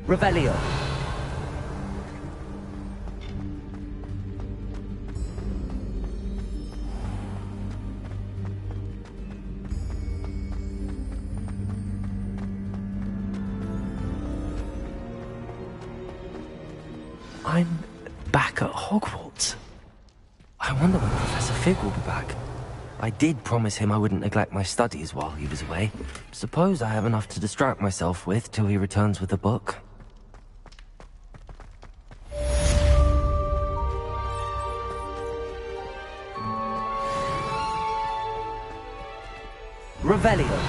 Revelio. I'm back at Hogwarts. I wonder when Professor Fig will be back. I did promise him I wouldn't neglect my studies while he was away. Suppose I have enough to distract myself with till he returns with a book. Revelio.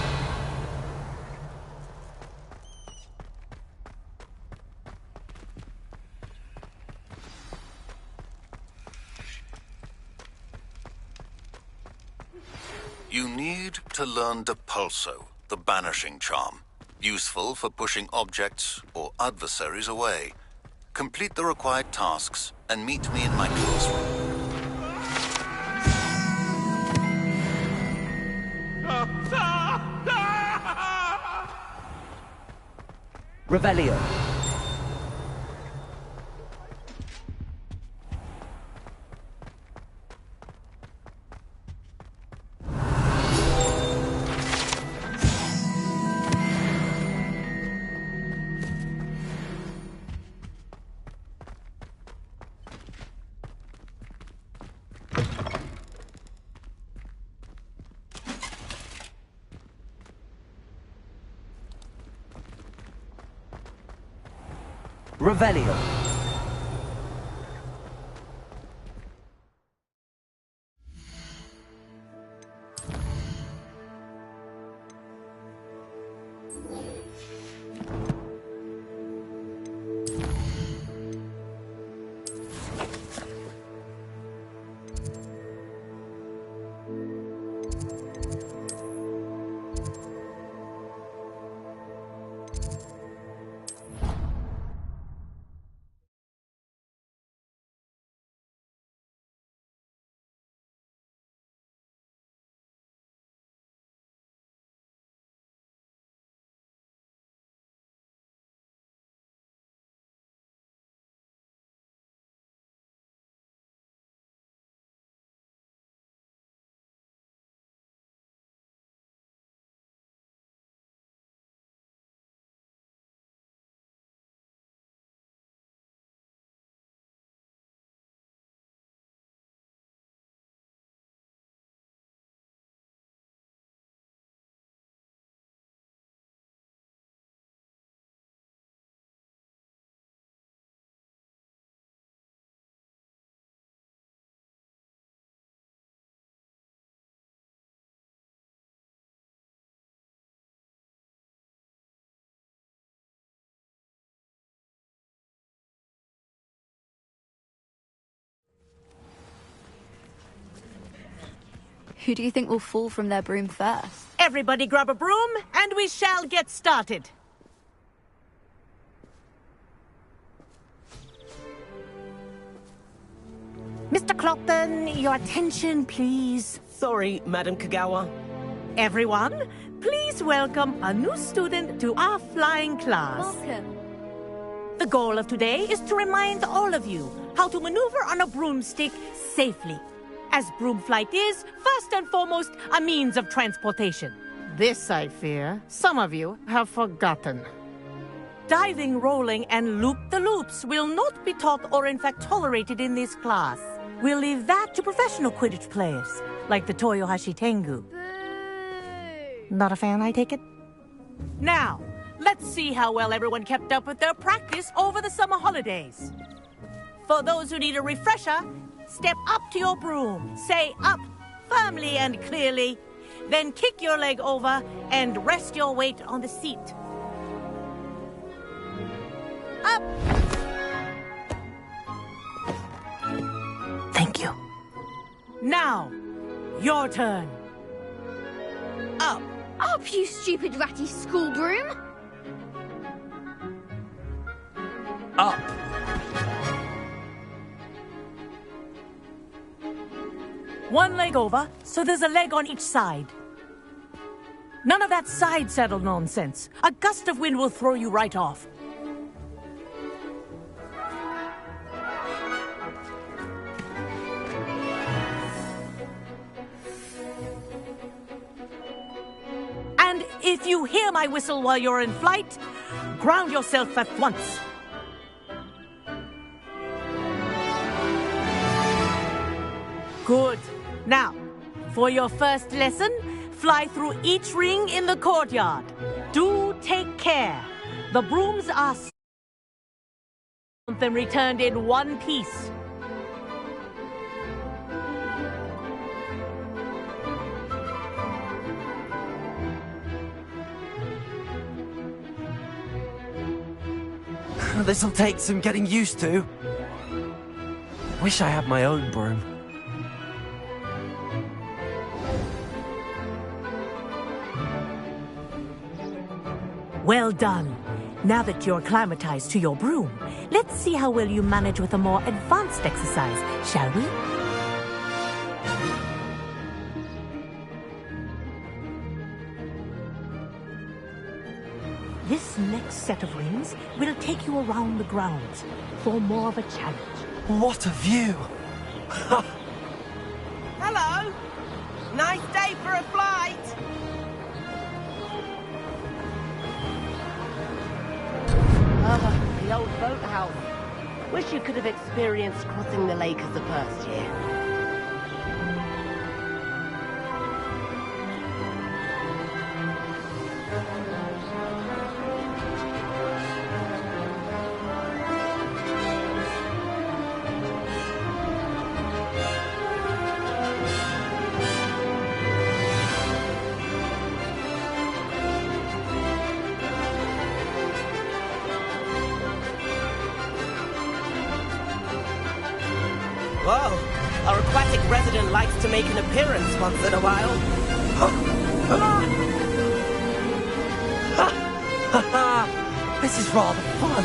You need to learn Depulso, the banishing charm. Useful for pushing objects or adversaries away. Complete the required tasks and meet me in my classroom. Revelio. Revelio. Who do you think will fall from their broom first? Everybody grab a broom, and we shall get started. Mr. Clopton, your attention, please. Sorry, Madam Kagawa. Everyone, please welcome a new student to our flying class. Welcome. The goal of today is to remind all of you how to maneuver on a broomstick safely, as broom flight is, first and foremost, a means of transportation. This, I fear, some of you have forgotten. Diving, rolling, and loop-the-loops will not be taught or in fact tolerated in this class. We'll leave that to professional Quidditch players, like the Toyohashi Tengu. Boo! Not a fan, I take it? Now, let's see how well everyone kept up with their practice over the summer holidays. For those who need a refresher, step up to your broom, say up firmly and clearly, then kick your leg over and rest your weight on the seat. Up! Thank you. Now, your turn. Up. Up, you stupid ratty school broom! Up. One leg over, so there's a leg on each side. None of that side saddle nonsense. A gust of wind will throw you right off. If you hear my whistle while you're in flight, ground yourself at once. Good. Now, for your first lesson, fly through each ring in the courtyard. Do take care. The brooms are then returned in one piece. This'll take some getting used to. Wish I had my own broom. Well done. Now that you're acclimatized to your broom, let's see how well you manage with a more advanced exercise, shall we? This next set of rings will take you around the grounds for more of a challenge. What a view! Hello! Nice day for a flight! The old boathouse. Wish you could have experienced crossing the lake as a first year. Whoa! Our aquatic resident likes to make an appearance once in a while. This is rather fun.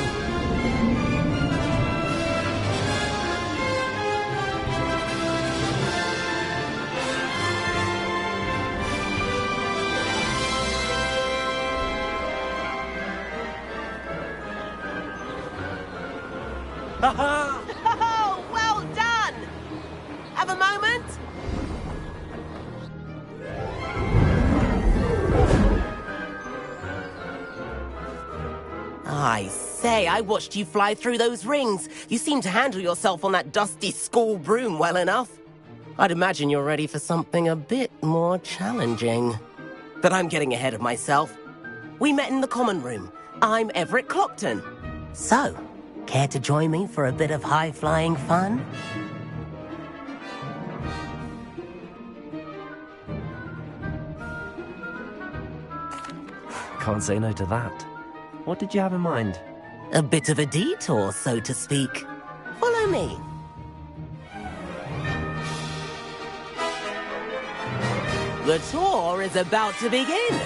Oh, well done! Have a moment? I say, I watched you fly through those rings. You seem to handle yourself on that dusty school broom well enough. I'd imagine you're ready for something a bit more challenging. But I'm getting ahead of myself. We met in the common room. I'm Everett Clopton. So, care to join me for a bit of high-flying fun? Can't say no to that. What did you have in mind? A bit of a detour, so to speak. Follow me. The tour is about to begin.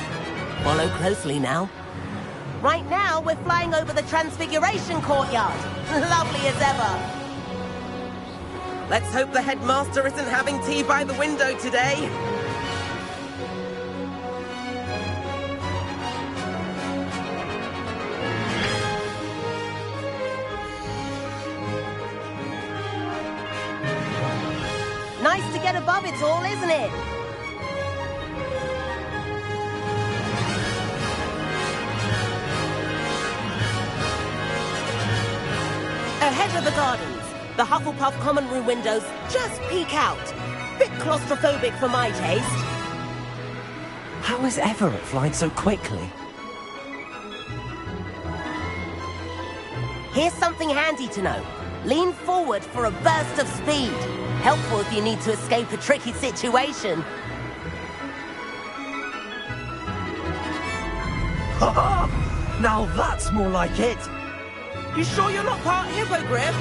Follow closely now. Right now, we're flying over the Transfiguration Courtyard. Lovely as ever. Let's hope the headmaster isn't having tea by the window today. Nice to get above it all, isn't it? Ahead of the gardens, the Hufflepuff common room windows just peek out. Bit claustrophobic for my taste. How is Everett flying so quickly? Here's something handy to know. Lean forward for a burst of speed. Helpful if you need to escape a tricky situation. Now that's more like it! You sure you're not part hippogriff?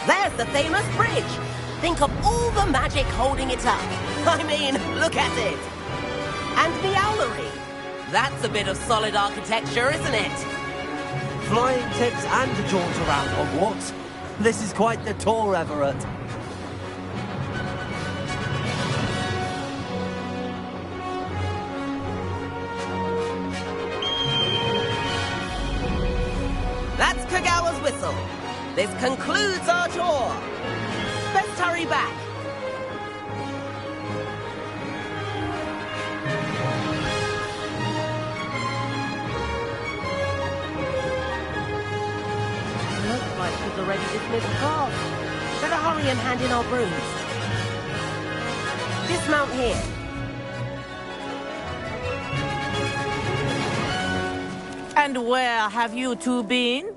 There's the famous bridge. Think of all the magic holding it up. I mean, look at it. And the owlery. That's a bit of solid architecture, isn't it? Flying tips and a jaunt around Hogwarts. This is quite the tour, Everett. That's Kagawa's whistle. This concludes our tour. Let's hurry back. Looks like she's already dismissed class. Better hurry and hand in our brooms. Dismount here. And where have you two been?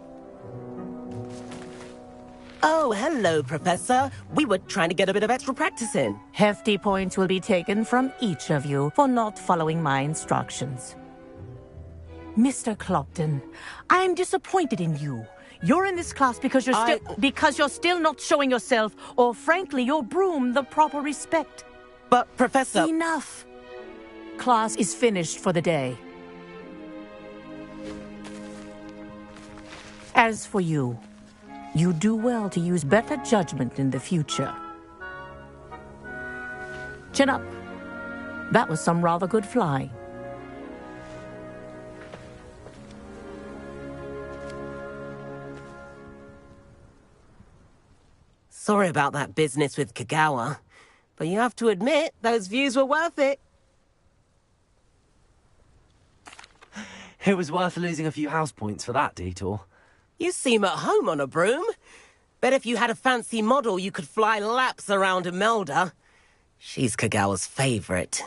Oh, hello, Professor. We were trying to get a bit of extra practice in. Hefty points will be taken from each of you for not following my instructions. Mr. Clopton, I'm disappointed in you. You're in this class because you're still not showing yourself, or frankly, your broom the proper respect. But, Professor... Enough. Class is finished for the day. As for you, you do well to use better judgment in the future. Chin up. That was some rather good flying. Sorry about that business with Kagawa, but you have to admit, those views were worth it. It was worth losing a few house points for that detour. You seem at home on a broom. Bet if you had a fancy model, you could fly laps around Imelda. She's Kagawa's favorite.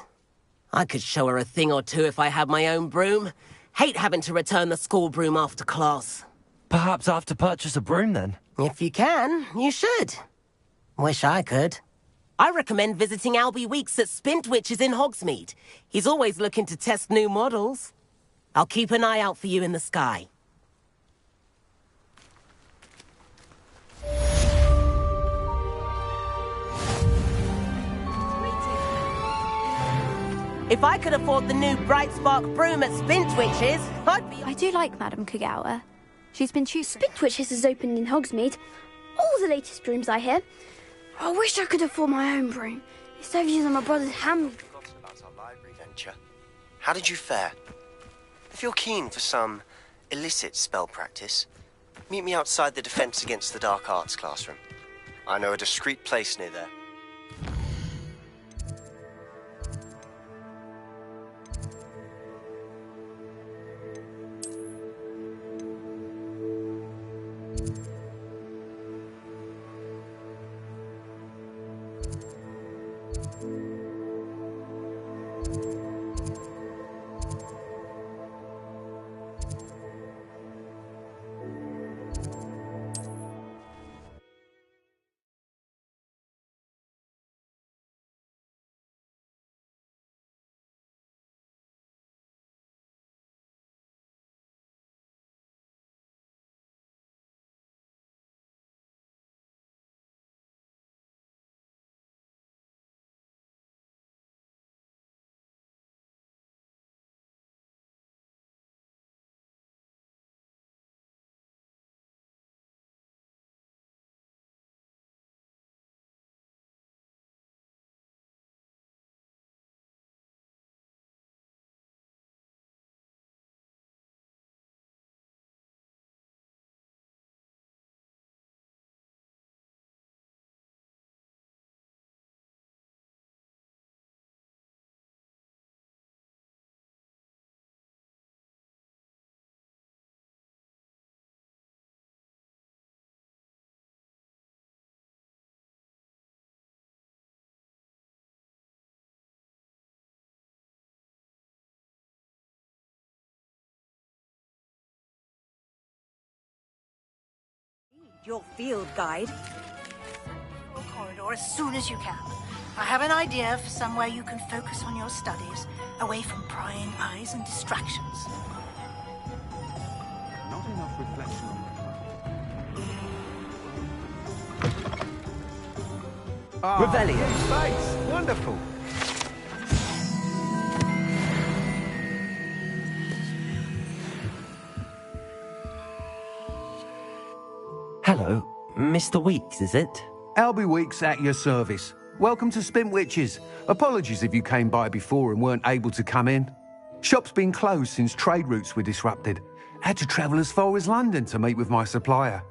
I could show her a thing or two if I had my own broom. Hate having to return the school broom after class. Perhaps I have to purchase a broom then. If you can, you should. Wish I could. I recommend visiting Albie Weeks at Spintwitches in Hogsmeade. He's always looking to test new models. I'll keep an eye out for you in the sky. If I could afford the new Bright Spark broom at Spintwitches, I'd be... I do like Madame Kagawa. She's been choosing. Spintwitches has opened in Hogsmeade. All the latest brooms, I hear. I wish I could afford my own broom. It's over using my brother's hand. Forgotten about our library venture. How did you fare? If you're keen for some illicit spell practice, meet me outside the Defense Against the Dark Arts classroom. I know a discreet place near there. Your field guide. Corridor as soon as you can. I have an idea for somewhere you can focus on your studies, away from prying eyes and distractions. Not enough reflection on Revelio. New space. Wonderful. Hello, Mr. Weeks, is it? Albie Weeks at your service. Welcome to Spintwitches. Apologies if you came by before and weren't able to come in. Shop's been closed since trade routes were disrupted. Had to travel as far as London to meet with my supplier.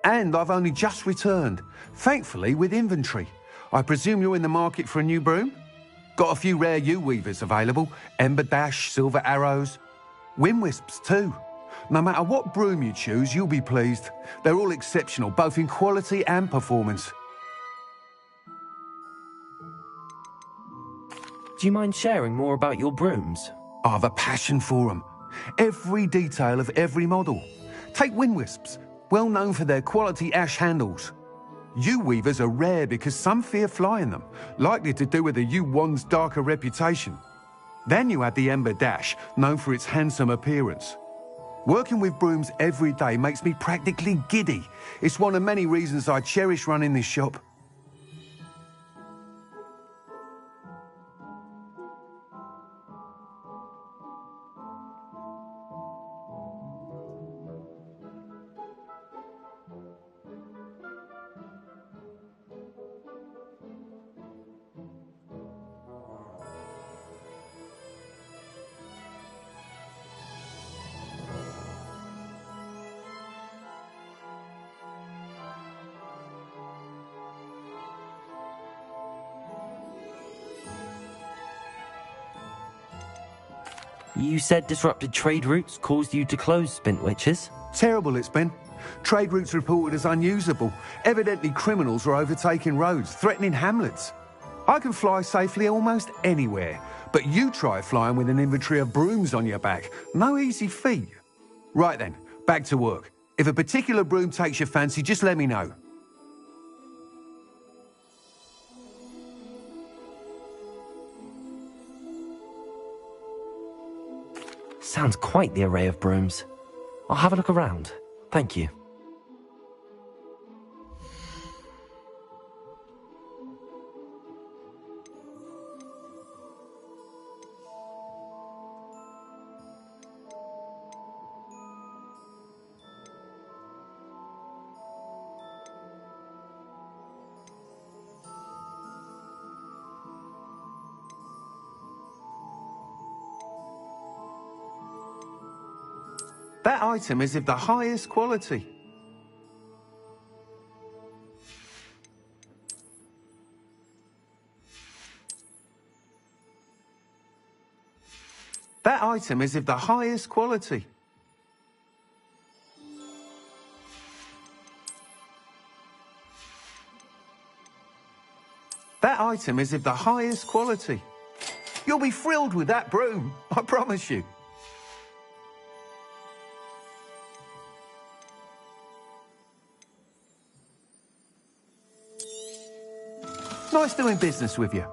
And I've only just returned, thankfully with inventory. I presume you're in the market for a new broom? Got a few rare U-weavers available. Ember Dash, Silver Arrows. Wind Wisps too. No matter what broom you choose, you'll be pleased. They're all exceptional, both in quality and performance. Do you mind sharing more about your brooms? I've a passion for them. Every detail of every model. Take Wind Wisps, well known for their quality ash handles. U-weavers are rare because some fear flying them, likely to do with the U-wand's darker reputation. Then you have the Ember Dash, known for its handsome appearance. Working with brooms every day makes me practically giddy. It's one of many reasons I cherish running this shop. You said disrupted trade routes caused you to close Spintwitches? Terrible it's been. Trade routes reported as unusable. Evidently criminals are overtaking roads, threatening hamlets. I can fly safely almost anywhere, but you try flying with an inventory of brooms on your back. No easy feat. Right then, back to work. If a particular broom takes your fancy, just let me know. Sounds quite the array of brooms. I'll have a look around. Thank you. That item is of the highest quality. That item is of the highest quality. That item is of the highest quality. You'll be thrilled with that broom, I promise you. Nice doing business with you.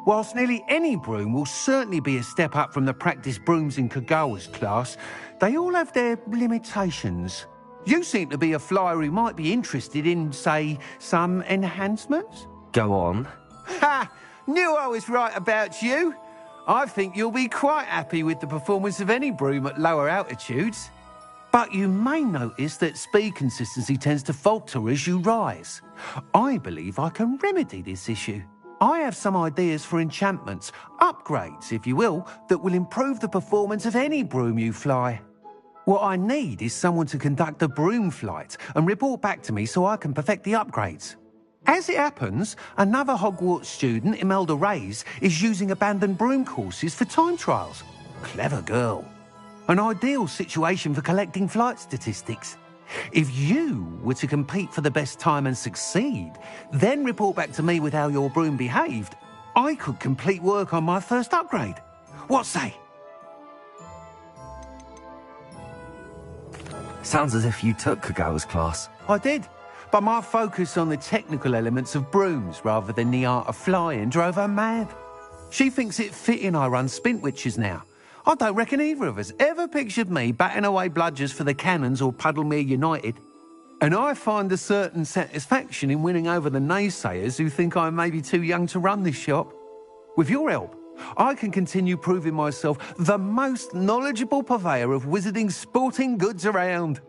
Whilst nearly any broom will certainly be a step up from the practice brooms in Kagawa's class, they all have their limitations. You seem to be a flyer who might be interested in, say, some enhancements? Go on. Ha! Knew I was right about you. I think you'll be quite happy with the performance of any broom at lower altitudes. But you may notice that speed consistency tends to falter as you rise. I believe I can remedy this issue. I have some ideas for enchantments, upgrades, if you will, that will improve the performance of any broom you fly. What I need is someone to conduct a broom flight and report back to me so I can perfect the upgrades. As it happens, another Hogwarts student, Imelda Reyes, is using abandoned broom courses for time trials. Clever girl. An ideal situation for collecting flight statistics. If you were to compete for the best time and succeed, then report back to me with how your broom behaved, I could complete work on my first upgrade. What say? Sounds as if you took Kagawa's class. I did, but my focus on the technical elements of brooms rather than the art of flying drove her mad. She thinks it fitting I run Spintwitches now. I don't reckon either of us ever pictured me batting away bludgers for the Cannons or Puddlemere United. And I find a certain satisfaction in winning over the naysayers who think I may be too young to run this shop. With your help, I can continue proving myself the most knowledgeable purveyor of wizarding sporting goods around.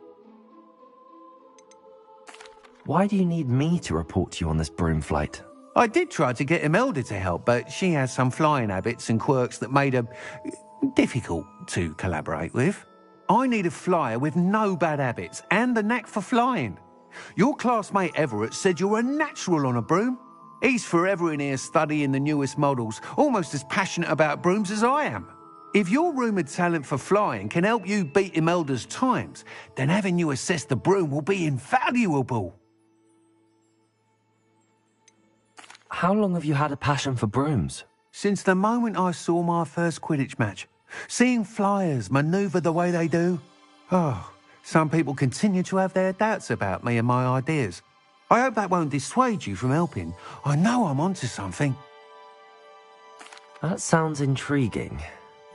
Why do you need me to report to you on this broom flight? I did try to get Imelda to help, but she has some flying habits and quirks that made her difficult to collaborate with. I need a flyer with no bad habits and a knack for flying. Your classmate Everett said you're a natural on a broom. He's forever in here studying the newest models, almost as passionate about brooms as I am. If your rumoured talent for flying can help you beat Imelda's times, then having you assess the broom will be invaluable. How long have you had a passion for brooms? Since the moment I saw my first Quidditch match. Seeing flyers manoeuvre the way they do. Oh, some people continue to have their doubts about me and my ideas. I hope that won't dissuade you from helping. I know I'm onto something. That sounds intriguing.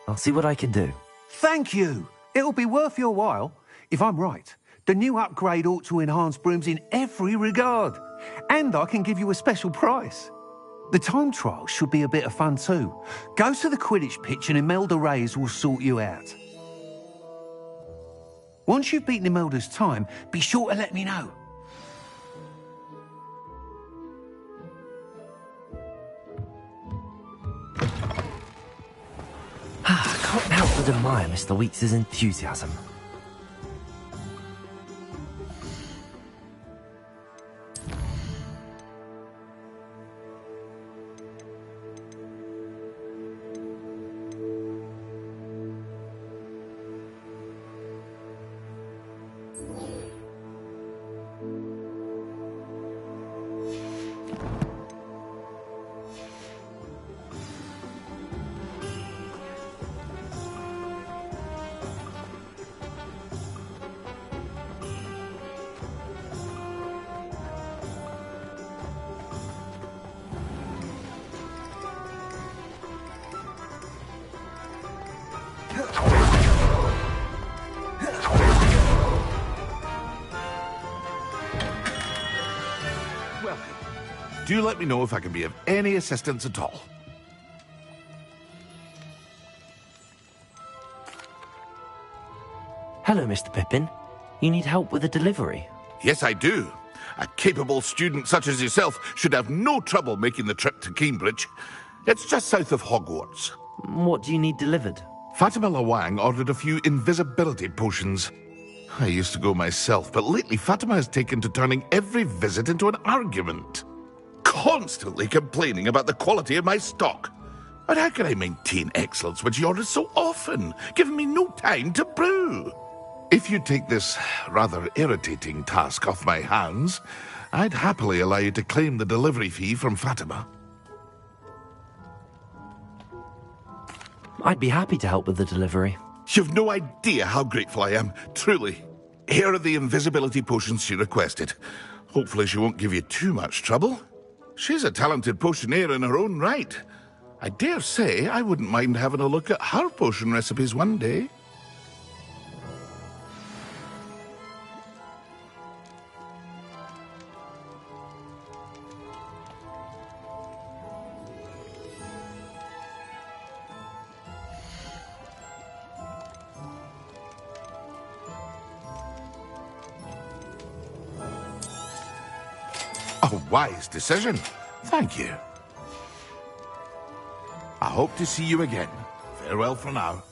I'll see what I can do. Thank you. It'll be worth your while. If I'm right, the new upgrade ought to enhance brooms in every regard. And I can give you a special price. The time trial should be a bit of fun too. Go to the Quidditch pitch and Imelda Reyes will sort you out. Once you've beaten Imelda's time, be sure to let me know. I can't help but admire Mr. Weeks' enthusiasm. Do let me know if I can be of any assistance at all. Hello, Mr. Pippin. You need help with a delivery? Yes, I do. A capable student such as yourself should have no trouble making the trip to Cambridge. It's just south of Hogwarts. What do you need delivered? Fatima Lawang ordered a few invisibility potions. I used to go myself, but lately Fatima has taken to turning every visit into an argument. Constantly complaining about the quality of my stock. But how can I maintain excellence when she orders so often, giving me no time to brew? If you take this rather irritating task off my hands, I'd happily allow you to claim the delivery fee from Fatima. I'd be happy to help with the delivery. You've no idea how grateful I am, truly. Here are the invisibility potions she requested. Hopefully she won't give you too much trouble. She's a talented potioneer in her own right. I dare say I wouldn't mind having a look at her potion recipes one day. A wise decision. Thank you. I hope to see you again. Farewell for now.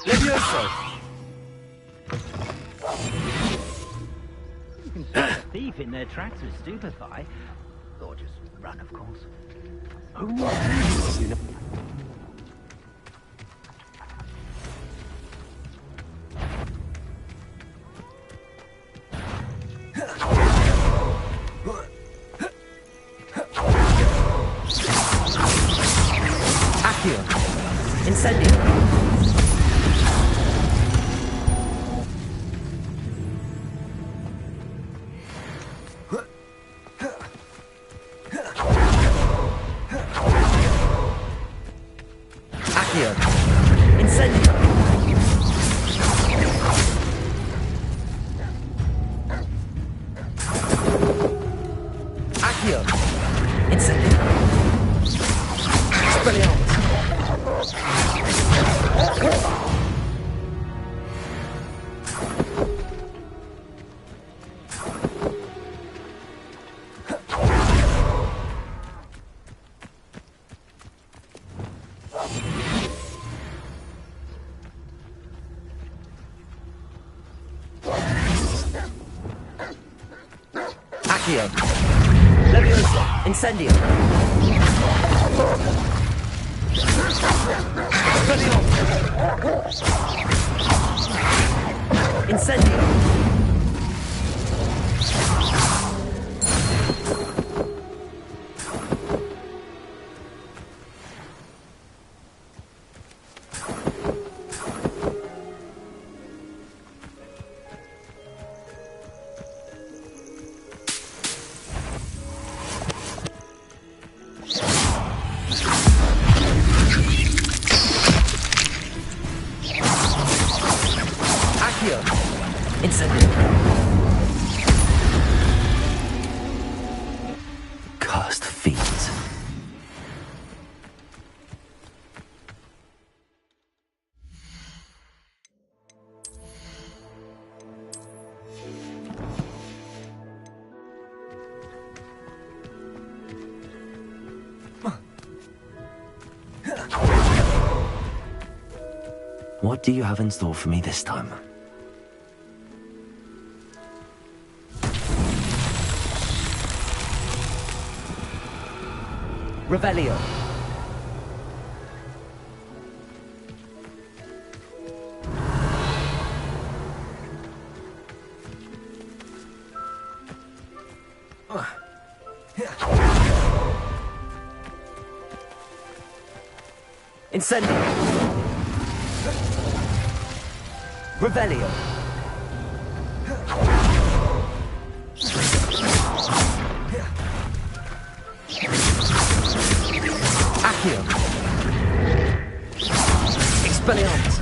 Levioso! Thief in their tracks with stupefy. Or just run, of course. Accio! Incendio! Accio! Levioso! Incendio! Incendio! Cursed fiends. What do you have in store for me this time? Revelio. Incendio. Revelio. Accio. Expelliarmus.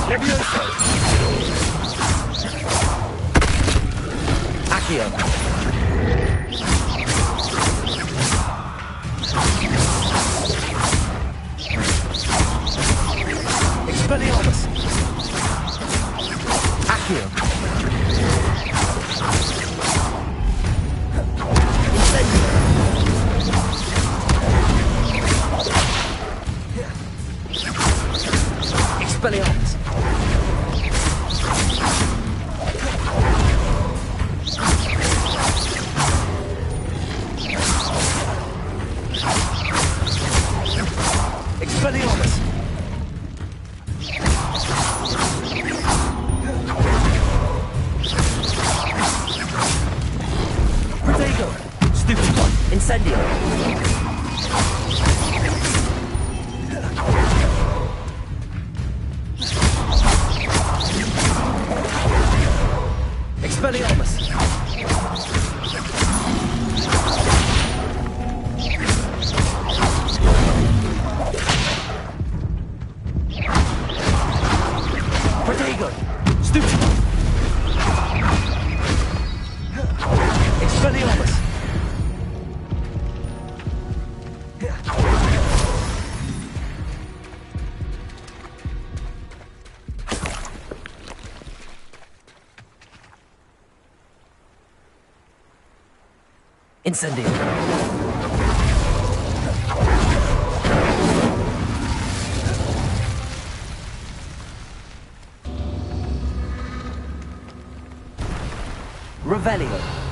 Levioso. Accio. Expelliarmus. Accio. Expelliarmus. Expelliarmus. Protego. Stupid one. Incendio. Expelliarmus. Protego. Stupid. Expelliarmus. Incendio. Revelio.